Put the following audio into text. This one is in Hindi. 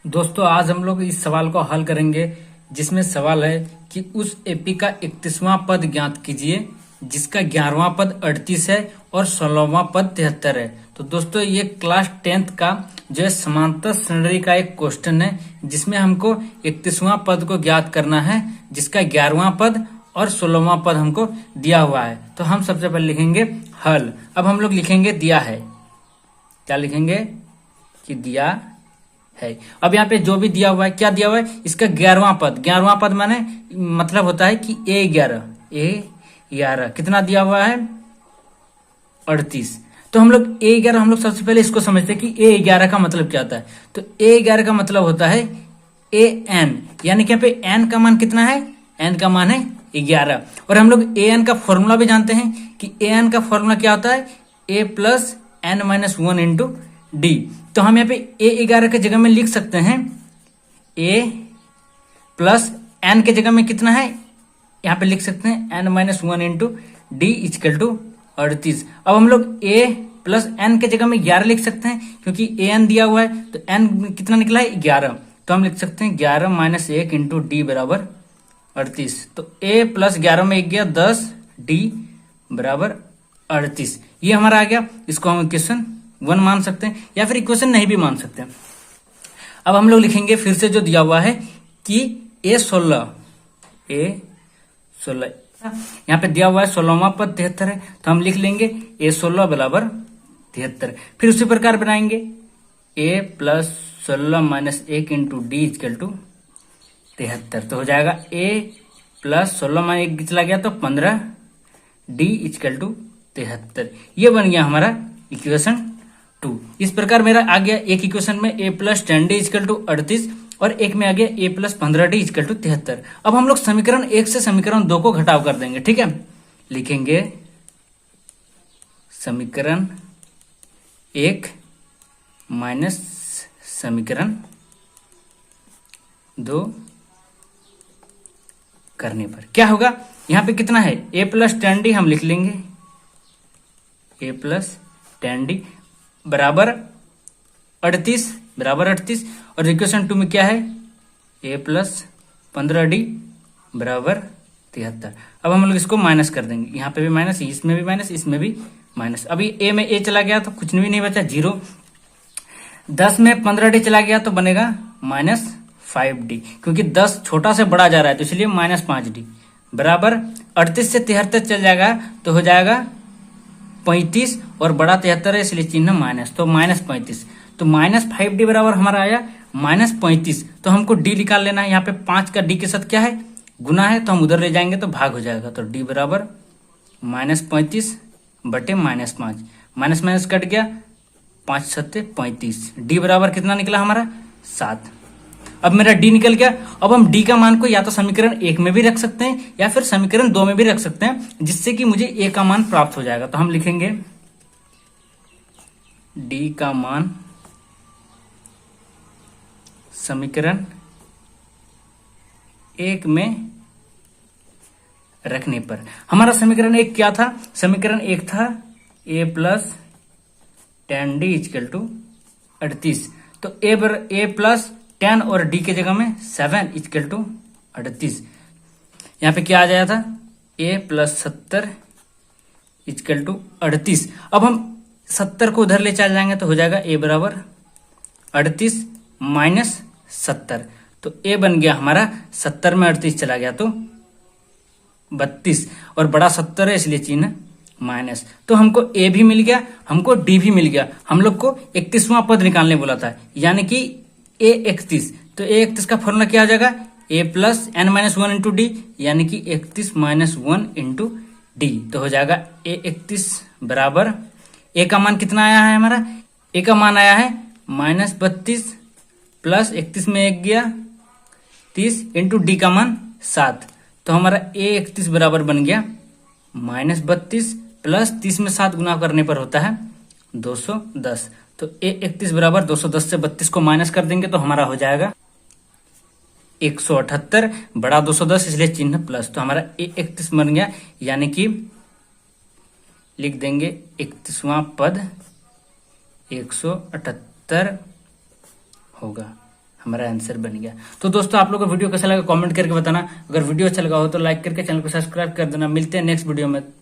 दोस्तों आज हम लोग इस सवाल को हल करेंगे जिसमें सवाल है कि उस एपी का 31वां पद ज्ञात कीजिए जिसका 11वां पद 38 है और 16वां पद 73 है। तो दोस्तों ये क्लास 10th का जो है समांतर श्रेणी का एक क्वेश्चन है जिसमें हमको 31वां पद को ज्ञात करना है जिसका 11वां पद और 16वां पद हमको दिया हुआ है। तो हम सबसे पहले लिखेंगे हल। अब हम लोग लिखेंगे दिया है, क्या लिखेंगे कि दिया है। अब यहाँ पे जो भी दिया हुआ है, क्या दिया हुआ है, इसका 11वां पद माने मतलब होता है कि A11 कितना दिया हुआ है 38। तो हम लोग A11 हम लोग सबसे पहले इसको समझते हैं कि A11 का मतलब क्या होता है। तो A11 का मतलब होता है AN, यानी कि यहाँ पे N का मान कितना है, N का मान है 11। और हम लोग AN का फॉर्मूला भी जानते हैं कि AN का फॉर्मूला क्या होता है A plus N minus 1 into D. तो हम यहाँ पे A11 के जगह में लिख सकते हैं A प्लस N के जगह में कितना है, यहाँ पे लिख सकते हैं N minus 1 into d equal to 38। अब हम लोग A प्लस N के जगह में 11 लिख सकते हैं क्योंकि AN दिया हुआ है। तो N कितना निकला है 11, तो हम लिख सकते हैं 11 माइनस 1 इंटू डी बराबर 38। तो A प्लस 11 में 1 गया 10, डी बराबर 38। ये हमारा आ गया। इसको हम इक्वेशन 1 मान सकते हैं या फिर इक्वेशन नहीं भी मान सकते हैं। अब हम लोग लिखेंगे फिर से जो दिया हुआ है कि A16 यहाँ पे दिया हुआ है 16वां पद 73 है, तो हम लिख लेंगे A16 बराबर 73। फिर उसी प्रकार बनाएंगे A plus 16 minus 1 into d equal to 73। तो हो जाएगा A प्लस 16 माइनस 1 चला गया तो 15, डी इजकल टू 73। ये बन गया हमारा इक्वेशन 2। इस प्रकार मेरा आ गया एक इक्वेशन में A plus 10 d equal to 38 और एक में आ गया A plus 15 d equal to 73। अब हम लोग समीकरण 1 से समीकरण 2 को घटाव कर देंगे, ठीक है। लिखेंगे समीकरण 1 माइनस समीकरण 2 करने पर क्या होगा, यहां पे कितना है A प्लस 10 डी हम लिख लेंगे A प्लस 10 डी बराबर 38 और इक्वेशन 2 में क्या है A प्लस 15 डी बराबर 73। अब हम लोग इसको माइनस कर देंगे, यहाँ पे भी माइनस, इसमें भी माइनस, इसमें भी माइनस। अभी A में A चला गया तो कुछ भी नहीं बचा, 0। 10 में 15 डी चला गया तो बनेगा माइनस 5 डी, क्योंकि 10 छोटा से बड़ा जा रहा है तो इसलिए माइनस 5 डी बराबर 38 से 73 चल जाएगा तो हो जाएगा 35 और बड़ा 73 है इसलिए चिन्ह माइनस, तो माइनस 35। तो माइनस 5 डी बराबर हमारा आया माइनस 35। तो हमको डी निकाल लेना है, यहाँ पे 5 का डी के साथ क्या है गुना है, तो हम उधर ले जाएंगे तो भाग हो जाएगा। तो डी बराबर माइनस 35 बटे माइनस 5, माइनस माइनस कट गया, 5 सत्ते 35, डी बराबर कितना निकला हमारा 7। अब मेरा डी निकल गया। अब हम डी का मान को या तो समीकरण 1 में भी रख सकते हैं या फिर समीकरण 2 में भी रख सकते हैं, जिससे कि मुझे ए का मान प्राप्त हो जाएगा। तो हम लिखेंगे डी का मान समीकरण 1 में रखने पर, हमारा समीकरण 1 क्या था, समीकरण 1 था A plus 10 d equal to 38। तो A प्लस 10 और डी के जगह में 7 इजकल टू 38। यहाँ पे क्या आ जाया था A प्लस 70 इजकल टू 38। अब हम 70 को उधर ले चल जाएंगे तो हो जाएगा A बराबर 38 माइनस 70। तो A बन गया हमारा 70 में 38 चला गया तो 32 और बड़ा 70 है इसलिए चिन्ह माइनस। तो हमको A भी मिल गया, हमको D भी मिल गया। हम लोग को 31वां पद निकालने बोला था, यानी कि A31। तो A31 का फॉर्मूला क्या आ जाएगा A plus N minus 1 into D, यानी कि 31 माइनस 1 इंटू डी। तो हो जाएगा A31 बराबर A का मान कितना आया है हमारा, A का मान आया है माइनस 32 प्लस 31 में 1 गया 30 इंटू डी का मान 7। तो हमारा A31 बराबर बन गया माइनस 32 प्लस 30 में 7 गुना करने पर होता है 210। तो A31 बराबर 210 से 32 को माइनस कर देंगे तो हमारा हो जाएगा 178 बड़ा 210 इसलिए चिन्ह प्लस। तो हमारा A31 बन गया, यानी कि लिख देंगे 31वां पद 178 होगा। हमारा आंसर बन गया। तो दोस्तों आप लोग को वीडियो कैसा लगा कमेंट करके बताना। अगर वीडियो अच्छा लगा हो तो लाइक करके चैनल को सब्सक्राइब कर देना। मिलते हैं नेक्स्ट वीडियो में।